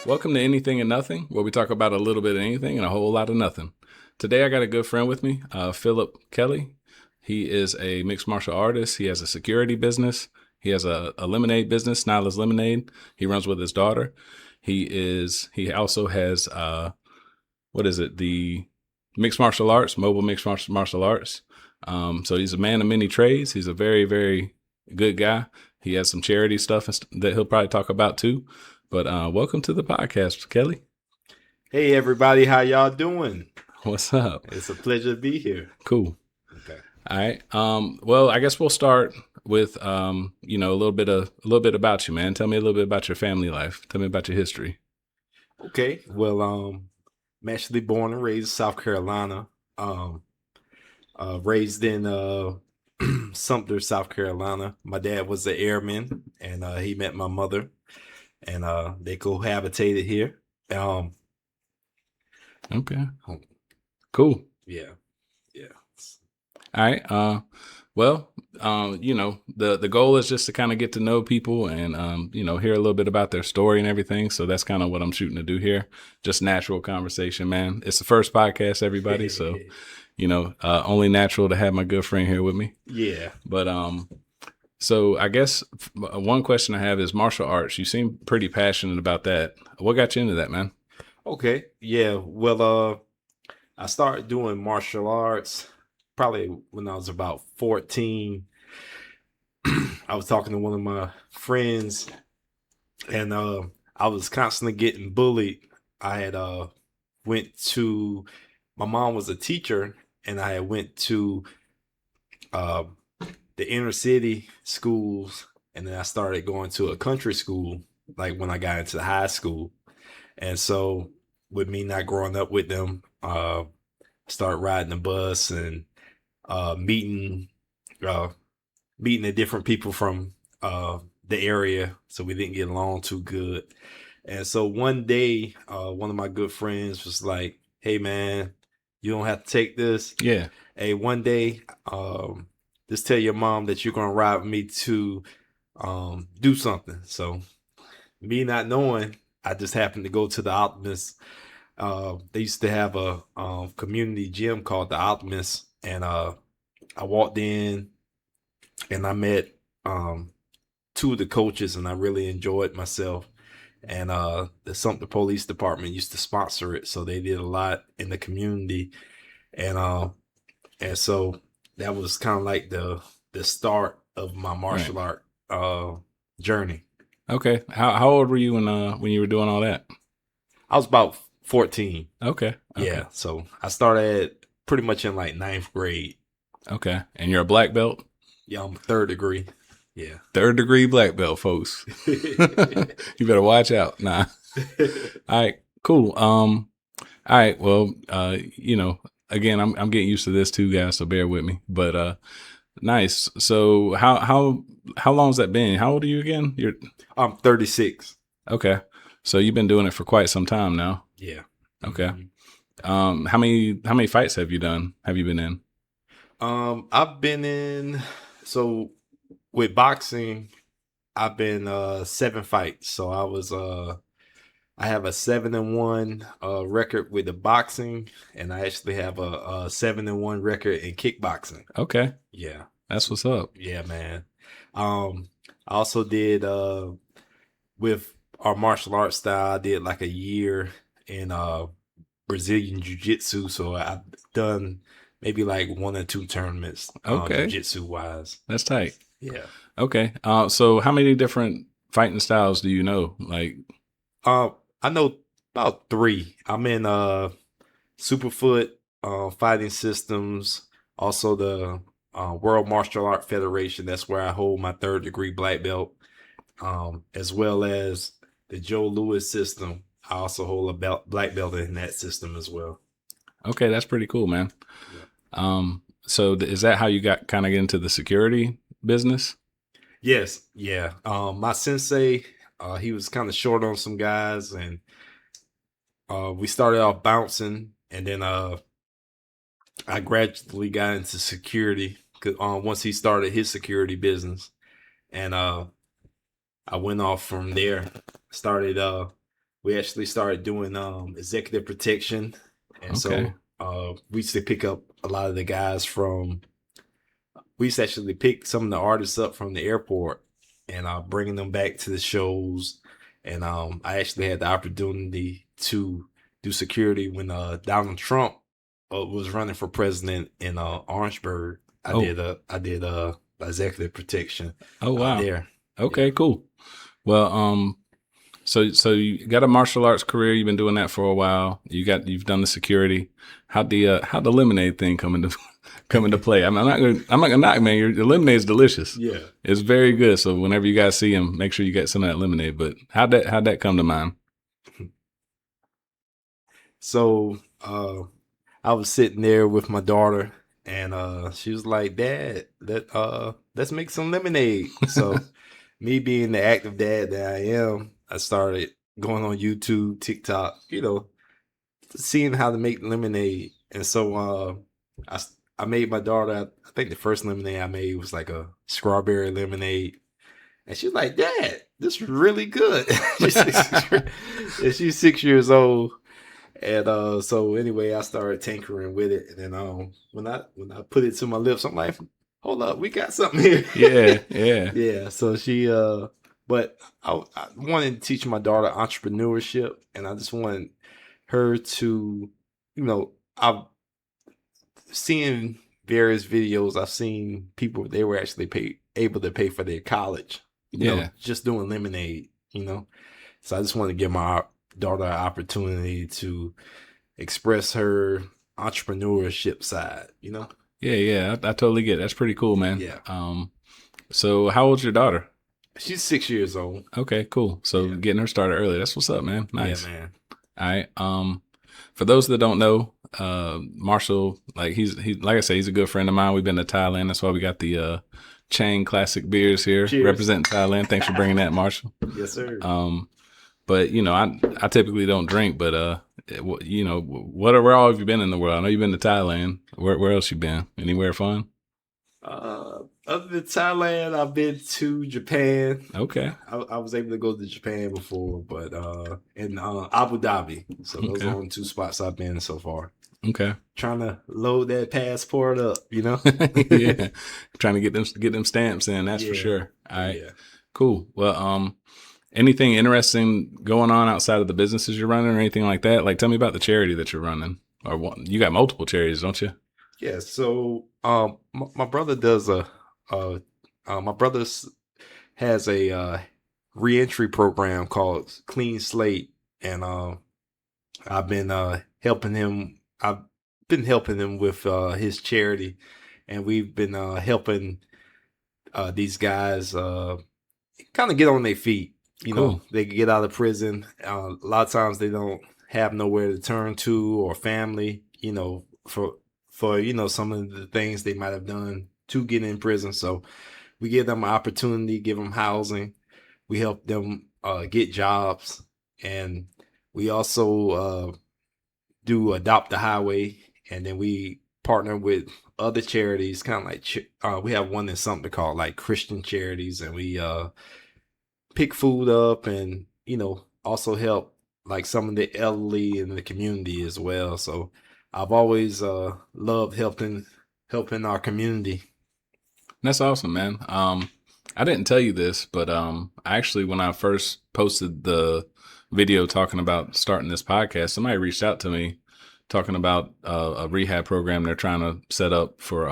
Welcome to Anything and Nothing, where we talk about a little bit of anything and a whole lot of nothing. Today, I got a good friend with me, Phillip Kelley. He is a mixed martial artist. He has a security business. He has a lemonade business, Nyla's Lemonade. He runs with his daughter. He also has the mixed martial arts, mobile mixed martial arts. So he's a man of many trades. He's a very, very good guy. He has some charity stuff that he'll probably talk about too. But welcome to the podcast, Kelly. Hey everybody, how y'all doing? What's up? It's a pleasure to be here. Cool. Okay. All right. Well, I guess we'll start with a little bit about you, man. Tell me a little bit about your family life. Tell me about your history. Okay. Well, I'm actually born and raised in South Carolina. Raised in Sumter, South Carolina. My dad was an airman, and he met my mother, and they cohabitated here. Okay. Cool. Yeah. All right. The goal is just to kind of get to know people and, hear a little bit about their story and everything. So that's kind of what I'm shooting to do here. Just natural conversation, man. It's the first podcast, everybody. So, only natural to have my good friend here with me. Yeah. But, so I guess one question I have is martial arts. You seem pretty passionate about that. What got you into that, man? Okay. Yeah. Well, I started doing martial arts probably when I was about 14. I was talking to one of my friends, and I was constantly getting bullied. I had my mom was a teacher, and I had went to the inner city schools, and then I started going to a country school, like when I got into high school. And so with me not growing up with them, I started riding the bus and meeting the different people from the area, so we didn't get along too good. And so one day, one of my good friends was like, "Hey man, you don't have to take this. Yeah. Hey, one day, just tell your mom that you're gonna ride with me to do something." So me not knowing, I just happened to go to the Optimist. They used to have a community gym called the Optimist, and I walked in and I met two of the coaches, and I really enjoyed myself. And the Sumter Police Department used to sponsor it, so they did a lot in the community, and so that was kind of like the start of my martial art journey. Okay. How old were you when you were doing all that? I was about 14. Okay. Yeah, so I started pretty much in like 9th grade. Okay. And you're a black belt? Yeah, I'm 3rd degree. Yeah. 3rd degree black belt, folks. You better watch out. Nah. All right. Cool. All right. Well, again, I'm getting used to this too, guys, so bear with me. But nice. So how long's that been? How old are you again? I'm 36. Okay. So you've been doing it for quite some time now. Yeah. Okay. Mm-hmm. How many fights have you been in? I've been in, so with boxing, I've been 7 fights. So I have a 7-1 record with the boxing, and I actually have a 7-1 record in kickboxing. Okay. Yeah. That's what's up. Yeah, man. I also did with our martial arts style, I did like a year in Brazilian jiu-jitsu. So I've done maybe like 1 or 2 tournaments jiu-jitsu wise. That's tight. Yeah. Okay. So how many different fighting styles do you know? Like I know about 3. I'm in Superfoot fighting systems, also the World Martial Art Federation. That's where I hold my 3rd degree black belt, as well as the Joe Louis system. I also hold a black belt in that system as well. Okay, that's pretty cool, man. Yeah. So is that how you got kind of get into the security business? Yes. Yeah. My sensei, he was kind of short on some guys, and we started off bouncing, and then I gradually got into security once he started his security business, and I went off from there. Started we actually started doing executive protection. And Okay. so we used to pick up a lot of the guys we used to actually pick some of the artists up from the airport and bringing them back to the shows. And I actually had the opportunity to do security when Donald Trump was running for president in Orangeburg. Oh, I did executive protection oh wow. there. Okay, Yeah. cool. Well, so you got a martial arts career. You've been doing that for a while. You've done the security. How'd the lemonade thing come into play? I'm not gonna knock, man. Your lemonade is delicious. Yeah. It's very good. So whenever you guys see him, make sure you get some of that lemonade. But how'd that come to mind? So I was sitting there with my daughter, and she was like, "Dad, let's make some lemonade." So me being the active dad that I am, I started going on YouTube, TikTok, seeing how to make lemonade. And so I made my daughter, I think the first lemonade I made was like a strawberry lemonade. And she's like, "Dad, this is really good." She's 6 years old. And so anyway, I started tinkering with it. And then when I put it to my lips, I'm like, "Hold up, we got something here." Yeah, yeah, Yeah. So but I wanted to teach my daughter entrepreneurship, and I just wanted her to, I've seen various videos. I've seen people, they were actually able to pay for their college, yeah. just doing lemonade. So I just want to give my daughter an opportunity to express her entrepreneurship side. Yeah, yeah, I totally get it. That's pretty cool, man. Yeah. So how old's your daughter? She's 6 years old. Okay, cool. So Yeah. getting her started early. That's what's up, man. Nice. Yeah, man. All right. For those that don't know, Marshall, like he like I say, he's a good friend of mine. We've been to Thailand. That's why we got the Chang Classic beers here. Cheers. Representing Thailand. Thanks for bringing that, Marshall. Yes, sir. But I typically don't drink, but where all have you been in the world? I know you've been to Thailand. Where else you been? Anywhere fun? Other than Thailand, I've been to Japan. Okay. I was able to go to Japan before, but in Abu Dhabi. So those are only two spots I've been so far. Okay. Trying to load that passport up, Yeah. Trying to get them stamps in, that's for sure. All right. Yeah. Cool. Well, anything interesting going on outside of the businesses you're running or anything like that? Like, tell me about the charity that you're running. Or you got multiple charities, don't you? Yeah. So my brother does my brother has a reentry program called Clean Slate, and I've been helping him. I've been helping him with his charity, and we've been helping these guys kind of get on their feet. Cool. They get out of prison. A lot of times they don't have nowhere to turn to or family. For some of the things they might have done to get in prison. So we give them an opportunity, give them housing. We help them get jobs, and we also do Adopt the Highway, and then we partner with other charities, kind of like we have one that's something called like Christian charities, and we pick food up and also help like some of the elderly in the community as well. So I've always loved helping our community. That's awesome, man. I didn't tell you this, but actually when I first posted the video talking about starting this podcast, somebody reached out to me talking about a rehab program they're trying to set up for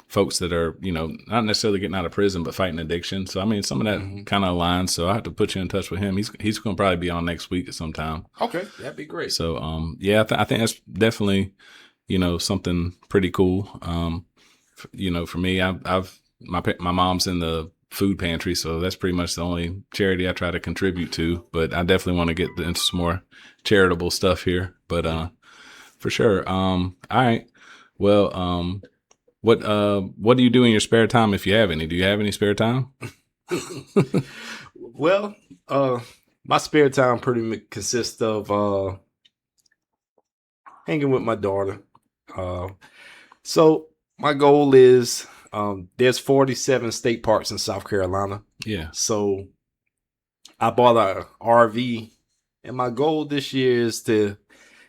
folks that are, not necessarily getting out of prison, but fighting addiction. So, I mean, some of that kind of aligns. So I have to put you in touch with him. He's going to probably be on next week at some time. Okay. That'd be great. So, I think that's definitely, something pretty cool. For me, my mom's in the food pantry, so that's pretty much the only charity I try to contribute to, but I definitely want to get into some more charitable stuff here, but, for sure. All right. Well, what do you do in your spare time if you have any? Do you have any spare time? Well, my spare time pretty much consists of hanging with my daughter. So my goal is there's 47 state parks in South Carolina. Yeah. So I bought a RV And my goal this year is to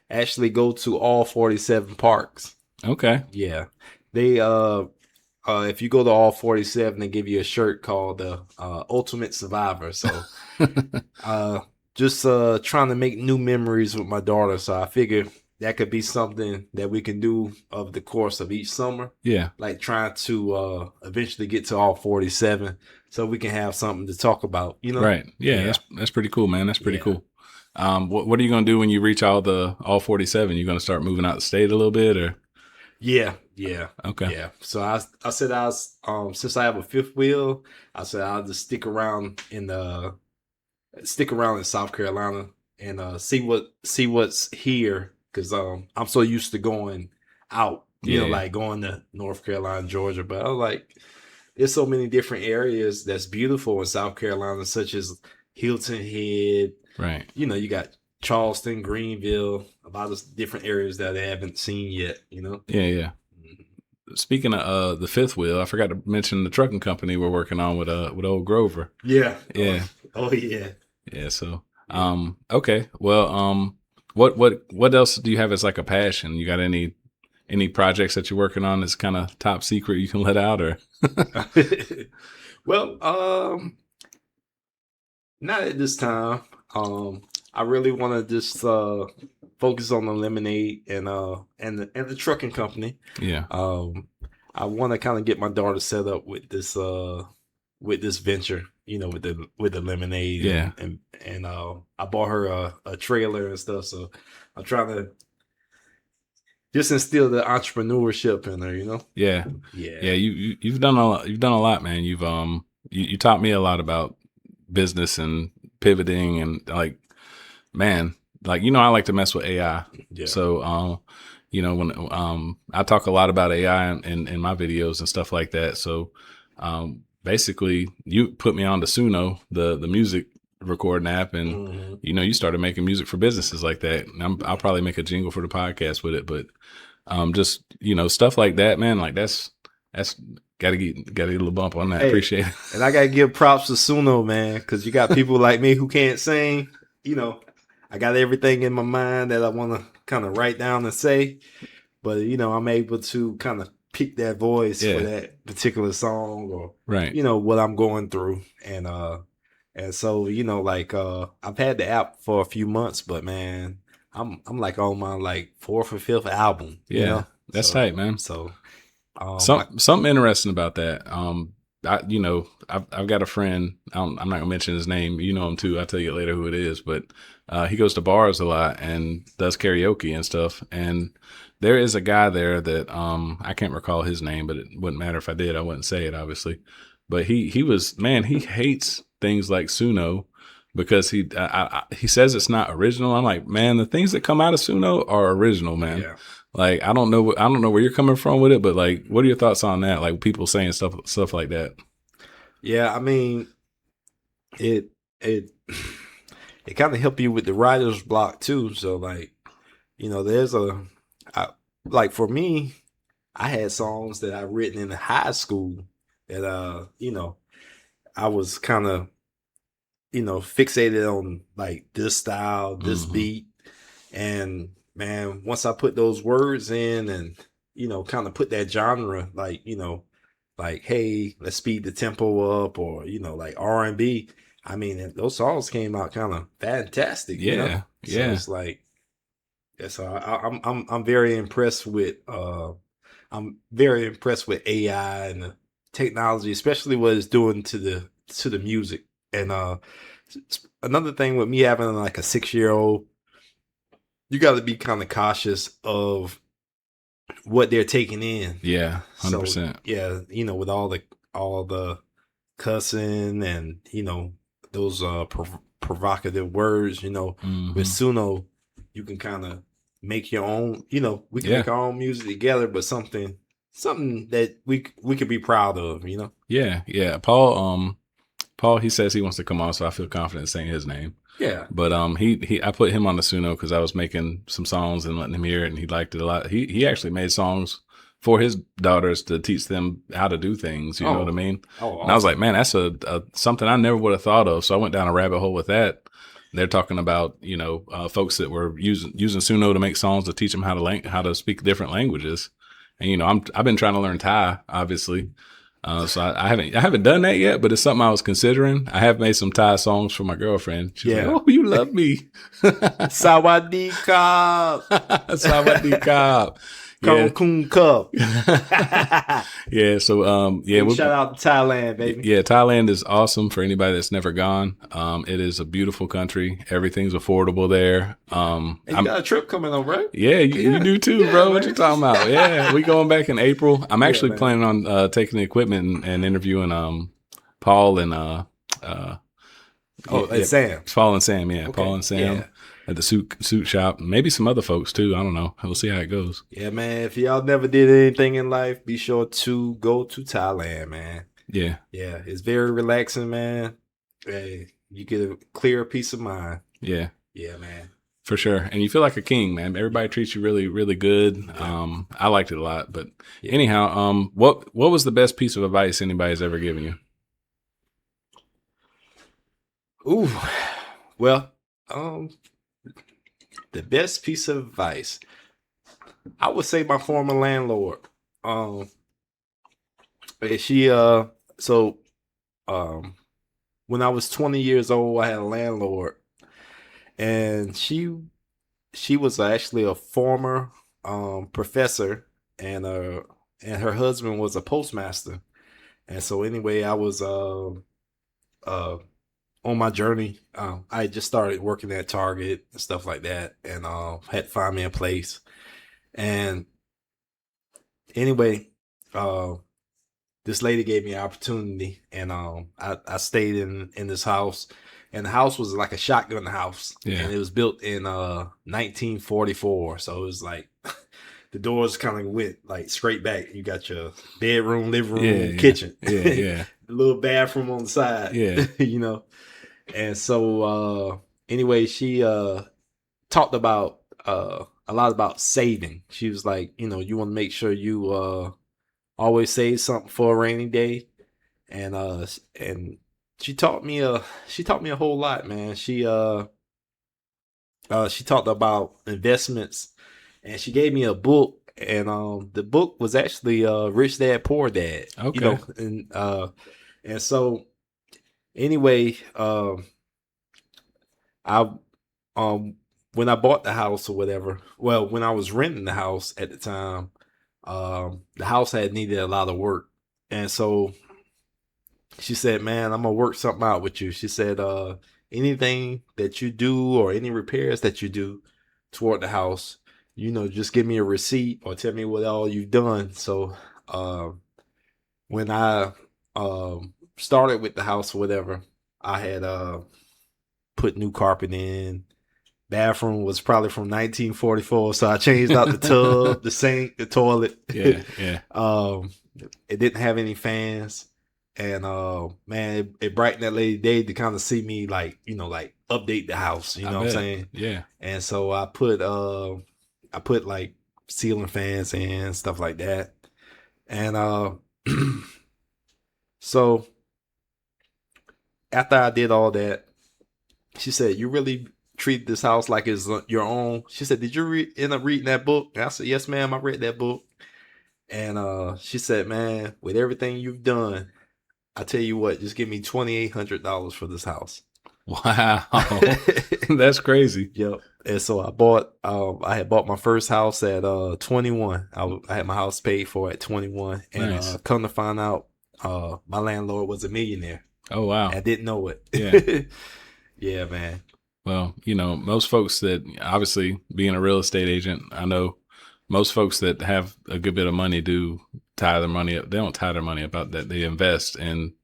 actually go to all 47 parks. Okay. Yeah. They if you go to all 47, they give you a shirt called the Ultimate Survivor. So just trying to make new memories with my daughter. So I figure that could be something that we can do over the course of each summer. Yeah. Like trying to eventually get to all 47 so we can have something to talk about, you know? Right. Yeah. That's pretty cool, man. That's pretty cool. What are you gonna do when you reach all 47? You gonna start moving out the state a little bit, or? Yeah. Okay. Yeah. So I said I was since I have a fifth wheel, I said I'll just stick around in South Carolina and see what's here, because I'm so used to going out, you know, like going to North Carolina, Georgia. But I was like, there's so many different areas that's beautiful in South Carolina, such as Hilton Head. Right. You know, you got Charleston, Greenville, a lot of different areas that I haven't seen yet, you know? Yeah. Speaking of the fifth wheel, I forgot to mention the trucking company we're working on with old Grover. Yeah. Yeah. Oh yeah. Yeah. So, okay. Well, what else do you have as like a passion? You got any projects that you're working on that's kind of top secret you can let out, or? Well, not at this time. I really want to just focus on the lemonade and the trucking company. Yeah. I want to kind of get my daughter set up with this venture, you know, with the lemonade. Yeah. And I bought her a trailer and stuff, so I'm trying to just instill the entrepreneurship in her, you know. Yeah. Yeah. You've done a lot. You've done a lot, man. You taught me a lot about business and pivoting, and like, man, like, you know, I like to mess with AI. Yeah. So, you know, when I talk a lot about AI in my videos and stuff like that. So, basically, you put me on to Suno, the music recording app, and you know, you started making music for businesses like that. And I'll probably make a jingle for the podcast with it, but just, you know, stuff like that, man. Like that's gotta get a little bump on that. Hey, appreciate it. And I gotta give props to Suno, man, because you got people like me who can't sing. You know, I got everything in my mind that I want to kind of write down and say, but you know, I'm able to kind of pick that voice for that particular song, or Right. you know, what I'm going through, and so, you know, like I've had the app for a few months, but man, I'm like on my like fourth or fifth album. Yeah, you know? that's tight, man. So something interesting about that. I've got a friend. I'm not gonna mention his name. You know him too. I'll tell you later who it is. But he goes to bars a lot and does karaoke and stuff. And there is a guy there that I can't recall his name, but it wouldn't matter if I did. I wouldn't say it, obviously. But he was, man, he hates things like Suno because he says it's not original. I'm like, man, the things that come out of Suno are original, man. Yeah. Like, I don't know where you're coming from with it, but like, what are your thoughts on that? Like, people saying stuff like that. Yeah, I mean, it kind of help you with the writer's block too. So like, you know, like for me, I had songs that I written in high school that you know, I was kind of, you know, fixated on like this style, this beat, and man, once I put those words in and, you know, kind of put that genre, like, you know, like, hey, let's speed the tempo up, or, you know, like R&B. I mean, those songs came out kind of fantastic. Yeah. You know? Yeah. So it's like, yeah, so I'm very impressed with, AI and the technology, especially what it's doing to the music. And, another thing with me having like a 6-year-old, you got to be kind of cautious of what they're taking in. Yeah, 100%. So, yeah, you know, with all the cussing and, you know, those provocative words, you know, with Suno, you can kind of make your own. You know, we can make our own music together, but something that we could be proud of. You know. Yeah. Paul, he says he wants to come on, so I feel confident saying his name. Yeah. But I put him on the Suno because I was making some songs and letting him hear it, and he liked it a lot. He actually made songs for his daughters to teach them how to do things. You know what I mean? Oh, awesome. And I was like, man, that's a something I never would have thought of. So I went down a rabbit hole with that. They're talking about, folks that were using Suno to make songs to teach them how to speak different languages. And, I've been trying to learn Thai, obviously. So I haven't done that yet, but it's something I was considering. I have made some Thai songs for my girlfriend. She's like, "Oh, you love me." Sawadee Ka. Sawadee Ka. Yeah. Kung Cup. Yeah. So, shout out to Thailand, baby. Yeah. Thailand is awesome for anybody that's never gone. It is a beautiful country. Everything's affordable there. And you got a trip coming up, right? Yeah. You do too, bro. What you talking about? Yeah. We going back in April. I'm actually planning on, taking the equipment and interviewing, Paul and, Sam. Paul and Sam. Yeah. Okay. Paul and Sam. Yeah. At the suit shop, maybe some other folks too. I don't know. We'll see how it goes. Yeah, man. If y'all never did anything in life, be sure to go to Thailand, man. Yeah. Yeah. It's very relaxing, man. Hey, you get a clear peace of mind. Yeah. Yeah, man. For sure. And you feel like a king, man. Everybody treats you really, really good. Yeah. I liked it a lot. But anyhow, what was the best piece of advice anybody's ever given you? Ooh. Well, the best piece of advice, I would say my former landlord. She when I was 20 years old, I had a landlord, and she was actually a former professor, and her husband was a postmaster. And so anyway, I was on my journey. I just started working at Target and stuff like that, and had to find me a place. And anyway, this lady gave me an opportunity, and I stayed in this house, and the house was like a shotgun house. Yeah. And it was built in 1944, so it was like the doors kind of went like straight back. You got your bedroom, living room, kitchen, yeah. a little bathroom on the side, And so anyway, she talked about a lot about saving. She was like, you want to make sure you always save something for a rainy day. And she taught me a whole lot, man. She talked about investments, and she gave me a book, and the book was actually Rich Dad Poor Dad. Okay. And so anyway, I when I bought the house or whatever, well, when I was renting the house at the time, the house had needed a lot of work. And so she said, "Man, I'm gonna work something out with you." She said, anything that you do or any repairs that you do toward the house, just give me a receipt or tell me what all you've done. So when I started with the house or whatever, I had put new carpet in. Bathroom was probably from 1944, so I changed out the tub, the sink, the toilet. Yeah. It didn't have any fans, and man, it brightened that lady day to kind of see me like update the house. You know what I'm saying? Yeah. And so I put like ceiling fans in, stuff like that, and so after I did all that, she said, "You really treat this house like it's your own." She said, "Did you end up reading that book?" And I said, "Yes, ma'am, I read that book." And she said, "Man, with everything you've done, I tell you what, just give me $2,800 for this house." Wow. That's crazy. Yep. And so I had bought my first house at 21. I had my house paid for at 21. And Nice. Come to find out, my landlord was a millionaire. Oh, wow. I didn't know it. Yeah. Yeah, man. Well, most folks that, obviously being a real estate agent, I know most folks that have a good bit of money do tie their money up. They don't tie their money up about that. They invest in,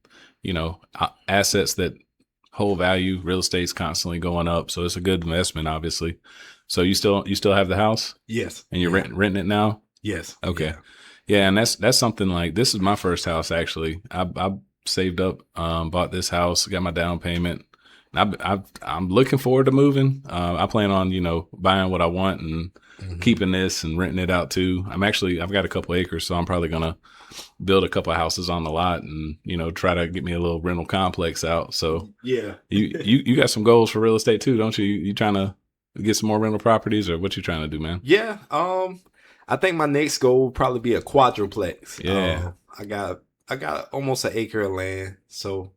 assets that hold value. Real estate's constantly going up. So it's a good investment, obviously. So you still have the house? Yes. And you're renting it now? Yes. Okay. Yeah. And that's something like, this is my first house, actually. I saved up, bought this house, got my down payment. I'm looking forward to moving. I plan on, buying what I want and keeping this and renting it out too. I've got a couple acres, so I'm probably gonna build a couple of houses on the lot and, try to get me a little rental complex out. So Yeah. you got some goals for real estate too, don't you? You trying to get some more rental properties, or what you trying to do, man? Yeah. I think my next goal will probably be a quadruplex. Yeah. I got almost an acre of land, so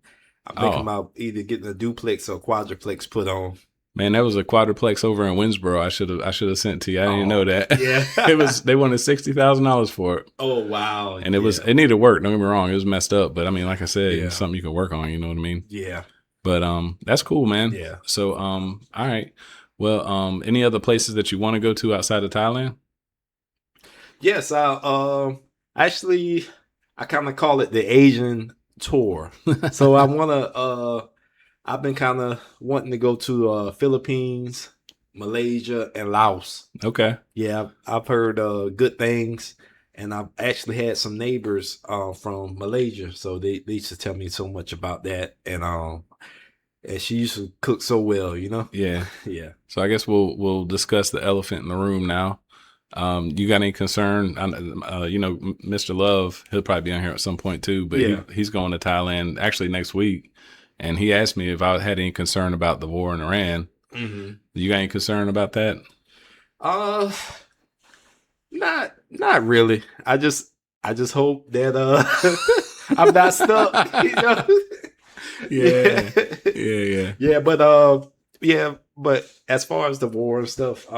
I'm thinking about either getting a duplex or a quadruplex put on. Man, that was a quadruplex over in Winsboro. I should have sent to you. I didn't know that. Yeah. They wanted $60,000 for it. Oh wow. And it needed work. Don't get me wrong, it was messed up. But I mean, like I said, it's something you can work on. You know what I mean? Yeah. But that's cool, man. Yeah. So all right. Well, any other places that you want to go to outside of Thailand? Yes, actually I kind of call it the Asian tour. So I've been kind of wanting to go to Philippines, Malaysia, and Laos. Okay. Yeah, I've heard good things, and I've actually had some neighbors from Malaysia, so they used to tell me so much about that, and she used to cook so well, Yeah. Yeah. So I guess we'll discuss the elephant in the room now. You got any concern? Mr. Love, he'll probably be on here at some point too, but he's going to Thailand actually next week. And he asked me if I had any concern about the war in Iran. Mm-hmm. You got any concern about that? Not really. I just hope that I'm not stuck. Yeah. Yeah, but as far as the war and stuff,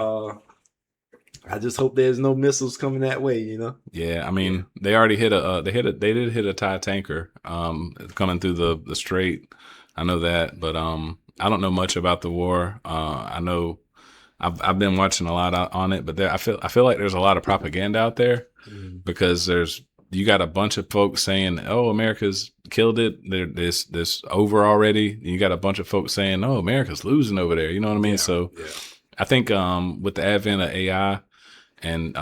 I just hope there's no missiles coming that way, Yeah, I mean, they already they did hit a Thai tanker coming through the strait. I know that, but I don't know much about the war. I know I've been watching a lot on it, but I feel like there's a lot of propaganda out there because you got a bunch of folks saying, "Oh, America's killed it. This over already." You got a bunch of folks saying, "Oh, America's losing over there." You know what I mean? So I think with the advent of AI and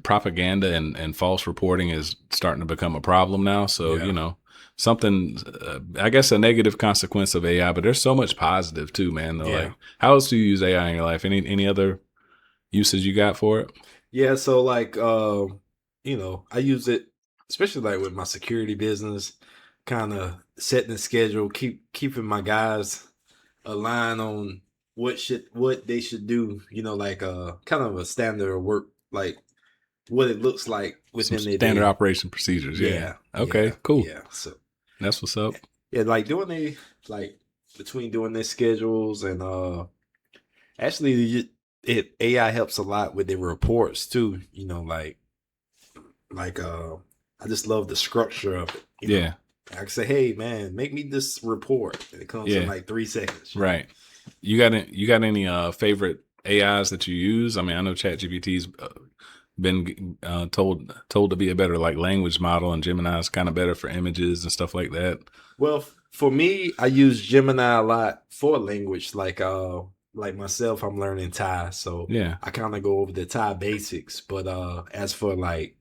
propaganda and false reporting is starting to become a problem now. So something, I guess, a negative consequence of AI, but there's so much positive too, man. Like, how else do you use AI in your life? Any other uses you got for it? Yeah, so like I use it especially like with my security business, kind of setting the schedule, keeping my guys aligned on what they should do, like kind of a standard of work, like what it looks like within their standard day. operation procedures. Yeah. Okay, cool. Yeah. So that's what's up. Yeah, like between doing their schedules and actually AI helps a lot with their reports too. I just love the structure of it. Yeah. I can say, hey man, make me this report. And it comes in like 3 seconds. Right. You got any favorite AIs that you use? I mean, I know ChatGPT's been told to be a better like language model, and Gemini's kind of better for images and stuff like that. Well, for me, I use Gemini a lot for language. Like myself, I'm learning Thai, so I kind of go over the Thai basics. But as for like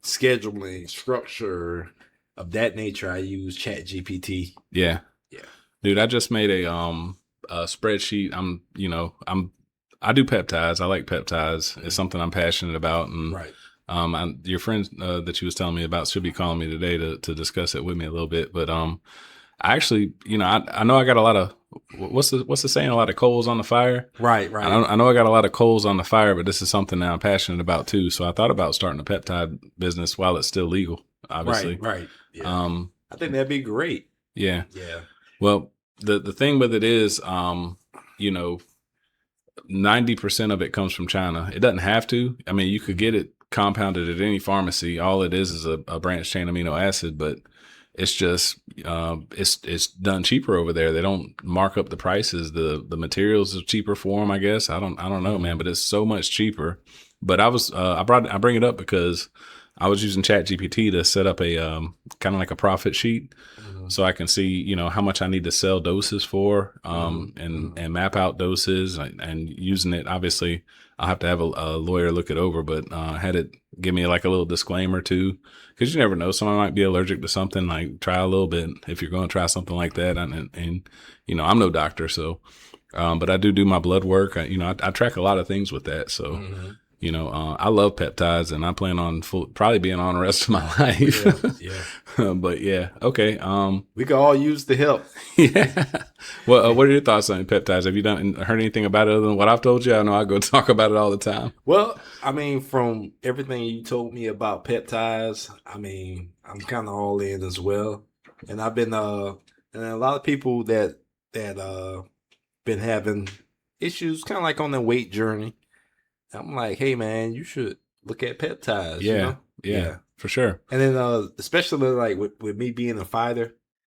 scheduling, structure of that nature, I use ChatGPT. Yeah. Dude, I just made a spreadsheet. I do peptides. I like peptides. It's something I'm passionate about. And your friend that you was telling me about should be calling me today to discuss it with me a little bit. But I actually, I know I got a lot of what's the saying? A lot of coals on the fire. Right. I know I got a lot of coals on the fire, but this is something that I'm passionate about too. So I thought about starting a peptide business while it's still legal. Obviously, right. Yeah. I think that'd be great. Yeah. Well, the thing with it is, 90% of it comes from China. It doesn't have to. I mean, you could get it compounded at any pharmacy. All it is a branched chain amino acid, but it's just it's done cheaper over there. They don't mark up the prices. The materials are cheaper for them, I guess. I don't know, man, but it's so much cheaper. But I bring it up because I was using ChatGPT to set up a kind of like a profit sheet, so I can see how much I need to sell doses for, and map out doses, and using it. Obviously, I'll have to have a lawyer look it over, but I had it give me like a little disclaimer too, because you never know, someone might be allergic to something. Like try a little bit if you're going to try something like that. And you know, I'm no doctor, so but I do my blood work. I track a lot of things with that. So you know, I love peptides, and I plan on probably being on the rest of my life. Yeah. But yeah, okay. We could all use the help. Yeah. Well, what are your thoughts on peptides? Have you heard anything about it other than what I've told you? I know I go talk about it all the time. Well, I mean, from everything you told me about peptides, I mean, I'm kind of all in as well. And I've been and a lot of people that been having issues kind of like on their weight journey. I'm like, hey man, you should look at peptides, you know? Yeah, for sure. And then especially like with me being a fighter,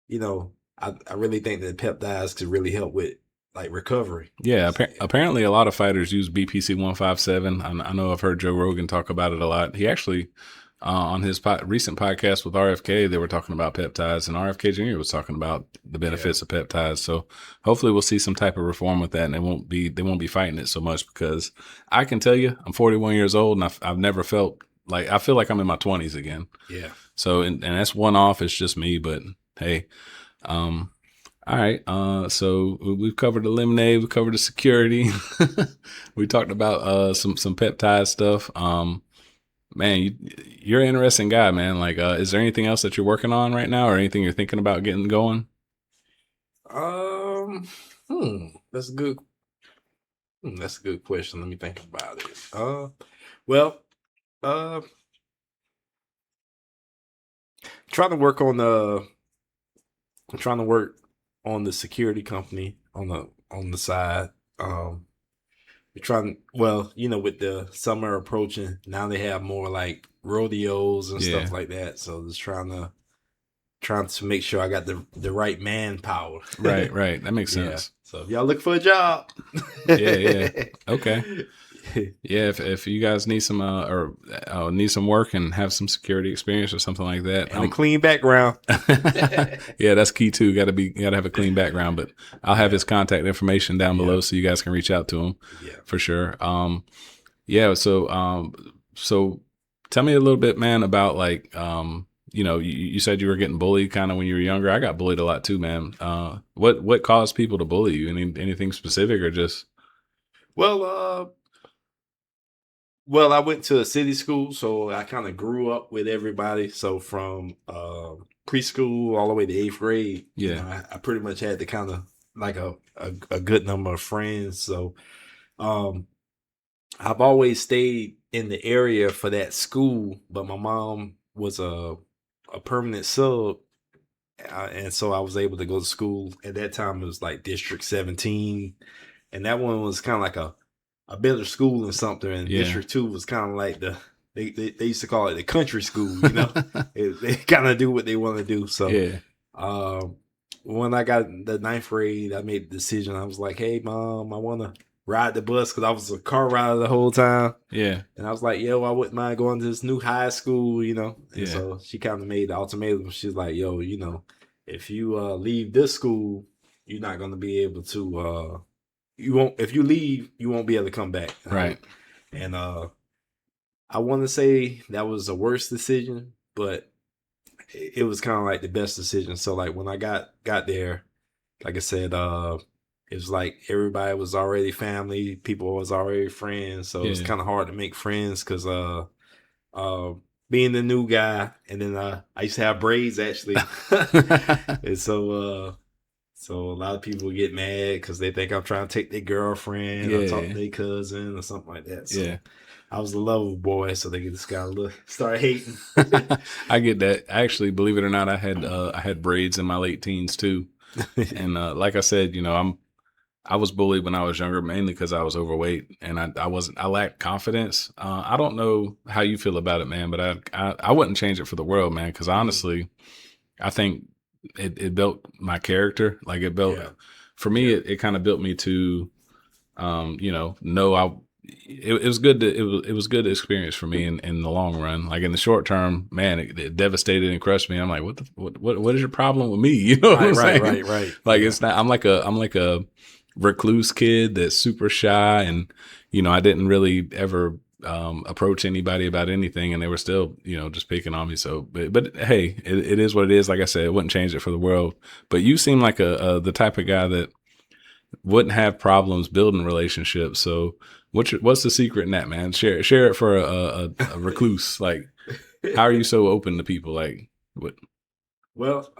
you know, I really think that peptides could really help with like recovery. Yeah, apparently a lot of fighters use BPC 157. I know I've heard Joe Rogan talk about it a lot. He actually on his recent podcast with RFK, they were talking about peptides, and RFK Jr. was talking about the benefits of peptides. So hopefully we'll see some type of reform with that, and they won't be fighting it so much, because I can tell you, I'm 41 years old, and I've never felt like, I feel like I'm in my 20s again. Yeah. So and that's one off. It's just me, but hey, all right. So we've covered the lemonade, we covered the security, we talked about some peptide stuff. Man, you're an interesting guy, man. Like, is there anything else that you're working on right now, or anything you're thinking about getting going? That's a good. That's a good question. Let me think about it. Well, trying to work on I'm trying to work on the security company on the side. We're trying, well, you know, with the summer approaching, now they have more like rodeos and stuff like that. So just trying to make sure I got the right manpower. Right. That makes sense. Yeah. So if y'all look for a job. Yeah. Okay. Yeah, if you guys need some need some work and have some security experience or something like that, and a clean background. Yeah, that's key too. Got to have a clean background. But I'll have his contact information down below, so you guys can reach out to him. Yeah, for sure. Yeah. So tell me a little bit, man, about like you know, you said you were getting bullied kind of when you were younger. I got bullied a lot too, man. What caused people to bully you? Anything specific, or just? Well, I went to a city school, so I kind of grew up with everybody. So from preschool all the way to 8th grade, yeah, you know, I pretty much had the kind of like a good number of friends. So I've always stayed in the area for that school, but my mom was a permanent sub, and so I was able to go to school. At that time, it was like District 17, and that one was kind of like a better school and something. And District 2 was kind of like they used to call it the country school, you know. They kind of do what they want to do. So when I got the 9th grade, I made the decision. I was like, hey mom, I want to ride the bus, because I was a car rider the whole time. Yeah. And I was like, yo, I wouldn't mind going to this new high school, you know. And so she kind of made the ultimatum. She's like, yo, you know, if you leave this school, you're not going to be able to if you leave, you won't be able to come back. Right. And I want to say that was the worst decision, but it was kind of like the best decision. So like when I got there, like I said, it was like everybody was already family, people was already friends. So it was kind of hard to make friends, because being the new guy, and then I used to have braids actually. And so a lot of people get mad because they think I'm trying to take their girlfriend or talk to their cousin or something like that. So I was the lover boy, so they just kind of start hating. I get that. Actually, believe it or not, I had braids in my late teens too. And like I said, you know, I was bullied when I was younger, mainly because I was overweight, and I lacked confidence. I don't know how you feel about it, man, but I wouldn't change it for the world, man, because honestly, I think it built my character. Like it built, for me, it kind of built me to, you know it was good it was good experience for me in the long run. Like in the short term, man, it devastated and crushed me. I'm like, what is your problem with me? You know what I'm saying? Right. Like it's not. I'm like a recluse kid that's super shy, and you know, I didn't really ever approach anybody about anything, and they were still, just picking on me. So, but hey, it is what it is. Like I said, it wouldn't change it for the world. But you seem like the type of guy that wouldn't have problems building relationships. So, what's the secret in that, man? Share it for a recluse. Like, how are you so open to people? Like, what? Well,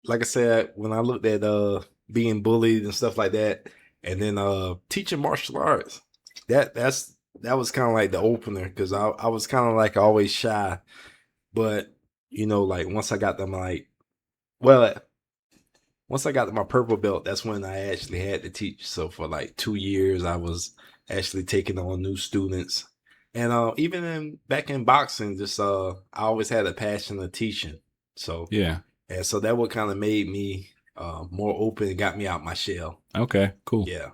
like I said, when I looked at being bullied and stuff like that, and then teaching martial arts, that was kind of like the opener, because I was kind of like always shy, but like once I got them, once I got to my purple belt, that's when I actually had to teach. So for like 2 years, I was actually taking on new students, and even back in boxing, just I always had a passion of teaching. So Yeah. And so that what kind of made me more open and got me out my shell. Okay, cool. Yeah.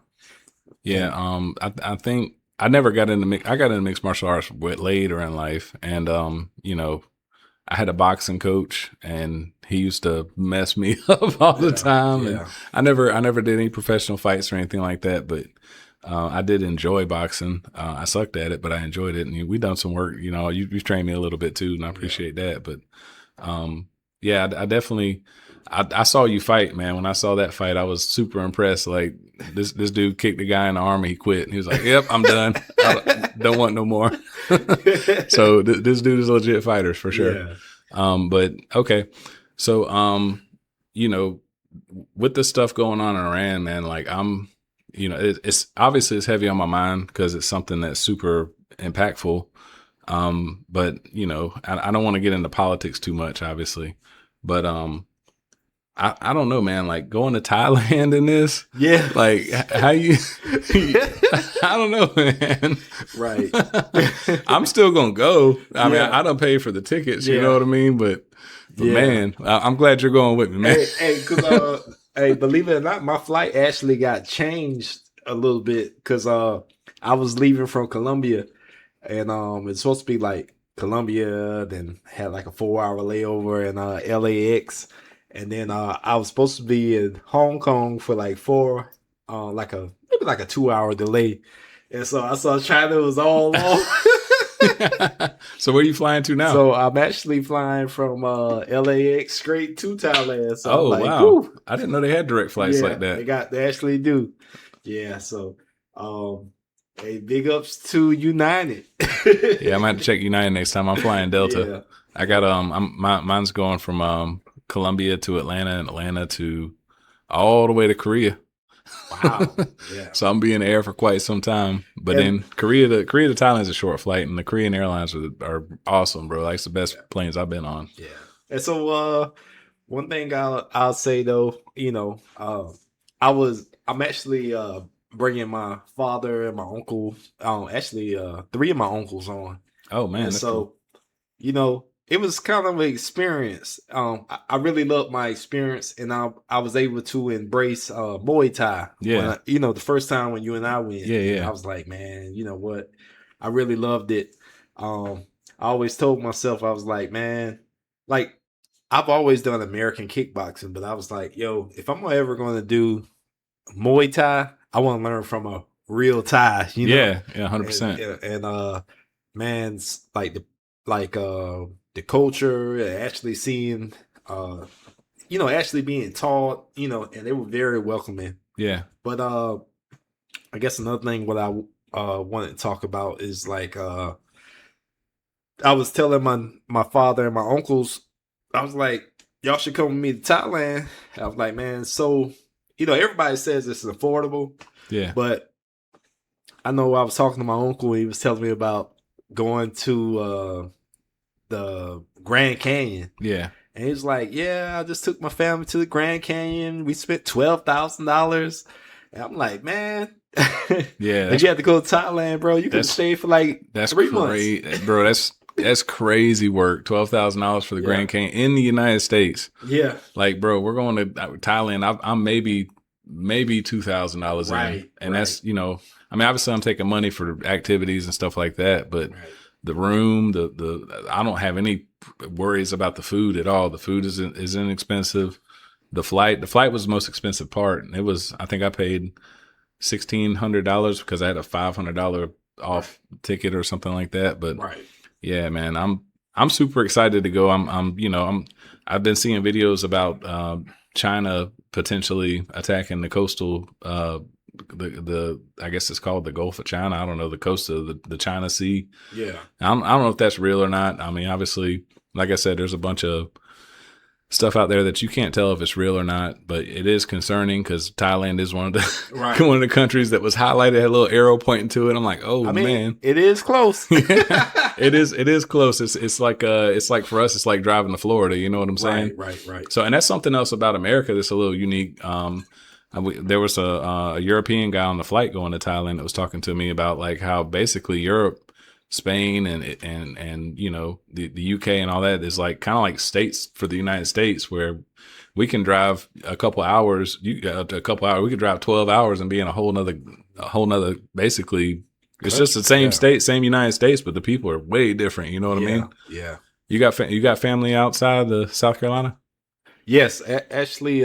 Yeah. I think I never got into I got into mixed martial arts later in life, and I had a boxing coach, and he used to mess me up all the time. Yeah. And I never did any professional fights or anything like that, but I did enjoy boxing. I sucked at it, but I enjoyed it, and we done some work. You've trained me a little bit too, and I appreciate that. But yeah, I definitely. I saw you fight, man. When I saw that fight, I was super impressed. Like this dude kicked the guy in the arm and he quit. And he was like, "Yep, I'm done. I don't want no more." So this dude is a legit fighter for sure. Yeah. But okay, so with the stuff going on in Iran, man, like it's obviously it's heavy on my mind because it's something that's super impactful. But I don't want to get into politics too much, obviously, but I don't know, man, like going to Thailand in this. Yeah. Like how you, I don't know, man. Right. I'm still going to go. I mean, I don't pay for the tickets, you know what I mean? But man, I'm glad you're going with me, man. Hey, believe it or not, my flight actually got changed a little bit because I was leaving from Colombia, and it's supposed to be like Colombia, then had like a 4-hour layover in LAX. And then I was supposed to be in Hong Kong for like maybe like a 2-hour delay. And so I saw China was all long. So where are you flying to now? So I'm actually flying from LAX straight to Thailand. So wow. whew. I didn't know they had direct flights like that. They actually do. Yeah. So hey, big ups to United. Yeah, I'm gonna have to check United next time. I'm flying Delta. Yeah. I got mine's going from Colombia to Atlanta, and Atlanta to all the way to Korea. Wow. Yeah. So I'm being in the air for quite some time. But then Korea to Thailand is a short flight, and the Korean airlines are awesome, bro. Like it's the best planes I've been on. Yeah. And so one thing I'll say though, I'm actually bringing my father and my uncle, actually 3 of my uncles on. Oh man. And so cool. It was kind of an experience. I really loved my experience, and I was able to embrace Muay Thai. Yeah. When, the first time when you and I went. Yeah. I was like, man, you know what? I really loved it. I always told myself, I was like, man, like I've always done American kickboxing, but I was like, yo, if I'm ever going to do Muay Thai, I want to learn from a real Thai. Yeah, 100%. And man, the culture, actually seeing, actually being taught, and they were very welcoming. Yeah. But I guess another thing what I wanted to talk about is like I was telling my father and my uncles, I was like, y'all should come with me to Thailand. I was like, man, so everybody says it's affordable. Yeah. But I know I was talking to my uncle, he was telling me about going to the Grand Canyon. Yeah. And he was like, yeah, I just took my family to the Grand Canyon. We spent $12,000. And I'm like, man. Yeah. If you had to go to Thailand, bro, you could stay for like 3 months. Bro, that's crazy work. $12,000 for the Grand Canyon in the United States. Yeah. Like, bro, we're going to Thailand. I'm maybe $2,000 in. And that's, I mean, obviously I'm taking money for activities and stuff like that, but the room, I don't have any worries about the food at all. The food is inexpensive. The flight was the most expensive part. It was, I think I paid $1,600 because I had a $500 off ticket or something like that. But Right. yeah, man, I'm super excited to go. I've been seeing videos about China potentially attacking the coastal the I guess it's called the Gulf of China. I don't know, the coast of the China Sea. Yeah. I don't know if that's real or not. I mean, obviously, like I said, there's a bunch of stuff out there that you can't tell if it's real or not, but it is concerning because Thailand is one of the Right. one of the countries that was highlighted, had a little arrow pointing to it. I'm like, oh I mean, man, it is close. it is close. It's like for us, it's like driving to Florida. You know what I'm saying? Right. So, and that's something else about America that's a little unique. There was a European guy on the flight going to Thailand that was talking to me about like how basically Europe, Spain, and you know the UK and all that is like kind of like states for the United States, where we can drive a couple hours. A couple hours. We could drive 12 hours and be in a whole nother basically. It's just the same state, same United States, but the people are way different. You know what I mean? Yeah. You got family outside the South Carolina? Yes, actually,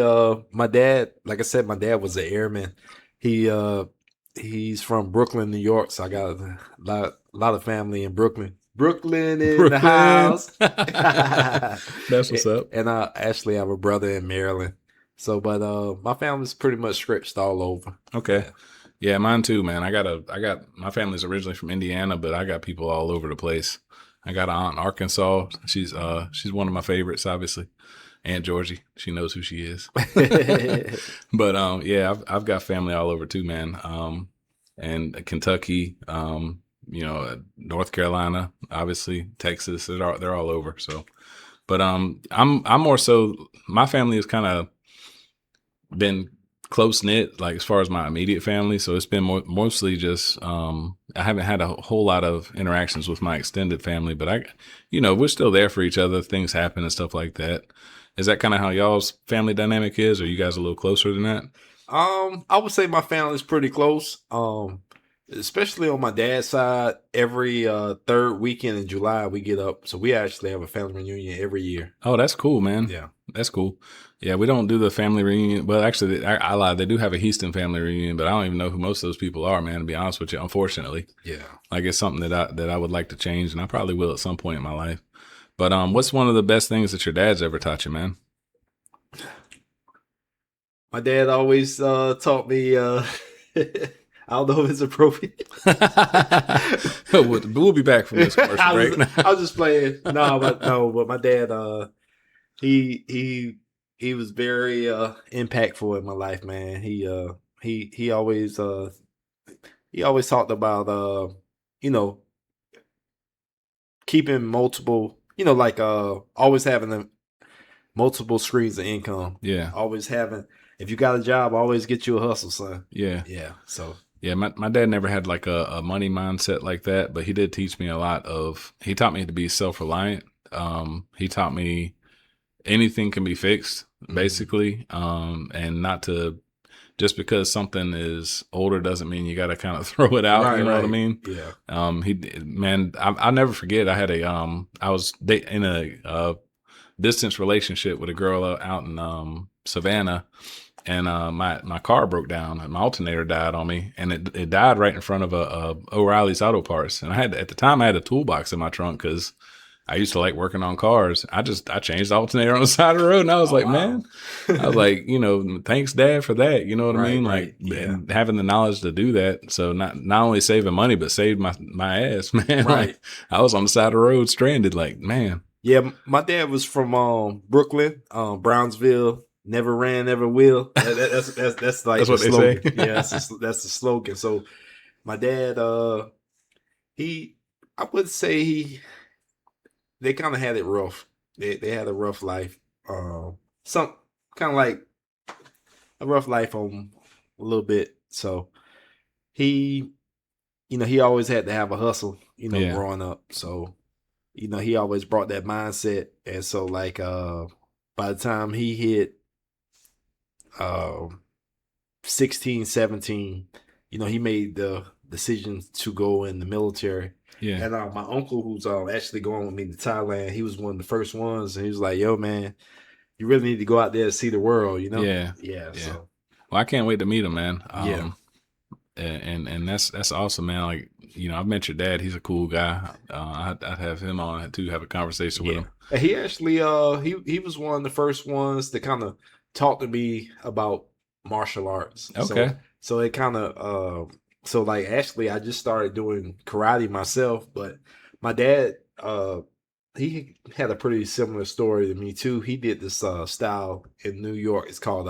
my dad, like I said, my dad was an airman. He's from Brooklyn, New York, so I got a lot of family in Brooklyn. Brooklyn in the house. That's what's up. And I actually have a brother in Maryland. So, but my family's pretty much stretched all over. Okay. Yeah, mine too, man. I got my family's originally from Indiana, but I got people all over the place. I got an aunt in Arkansas. She's one of my favorites, obviously. Aunt Georgie, she knows who she is. But yeah, I've got family all over too, man. And Kentucky, North Carolina, obviously Texas, they're all over. So, but I'm more so, my family has kind of been close knit, like as far as my immediate family. So it's been mostly just I haven't had a whole lot of interactions with my extended family, but we're still there for each other. Things happen and stuff like that. Is that kind of how y'all's family dynamic is? Or are you guys a little closer than that? I would say my family's pretty close. Especially on my dad's side, every third weekend in July we get up. So we actually have a family reunion every year. Oh, that's cool, man. Yeah. That's cool. Yeah, we don't do the family reunion. Well, actually, I lied. They do have a Houston family reunion, but I don't even know who most of those people are, man, to be honest with you, unfortunately. Yeah. Like, it's something that I would like to change, and I probably will at some point in my life. But what's one of the best things that your dad's ever taught you, man? My dad always taught me, I don't know if it's appropriate. We'll be back from this commercial break. I was just playing. But my dad, he was very impactful in my life, man. He always talked about keeping multiple, always having multiple streams of income. Yeah. Always having, if you got a job, always get you a hustle, son. Yeah. Yeah. So yeah, my dad never had like a money mindset like that, but he did teach me a lot he taught me to be self-reliant. He taught me anything can be fixed, basically. And not to, just because something is older doesn't mean you got to kind of throw it out. You know what I mean? Yeah. I'll never forget. I had I was in a distance relationship with a girl out in Savannah, and my car broke down and my alternator died on me, and it died right in front of a O'Reilly's Auto Parts. And at the time I had a toolbox in my trunk because I used to like working on cars. I changed the alternator on the side of the road, and I was man, I was like, thanks, Dad, for that. You know what I mean? Like, and having the knowledge to do that. So not only saving money, but saved my ass, man. Right. Like, I was on the side of the road stranded, like, man. Yeah, my dad was from Brooklyn, Brownsville. Never ran, never will. That's like that's what the they slogan. say. Yeah, that's the slogan. So my dad, I would say they kind of had it rough. They had a rough life. Some kind of like a rough life on a little bit. So he always had to have a hustle, growing up. So, he always brought that mindset. And so like, by the time he hit 16, 17, he made the decision to go in the military. Yeah. And my uncle, who's actually going with me to Thailand, he was one of the first ones, and he was like, "Yo, man, you really need to go out there and see the world." Yeah. Yeah. So, well, I can't wait to meet him, man. Yeah. And that's awesome, man. Like, I've met your dad. He's a cool guy. I'd have him on to have a conversation with Yeah. him. And he actually he was one of the first ones to kind of talk to me about martial arts. Okay. So it kind of so like actually I just started doing karate myself, but my dad he had a pretty similar story to me too. He did this style in New York. It's called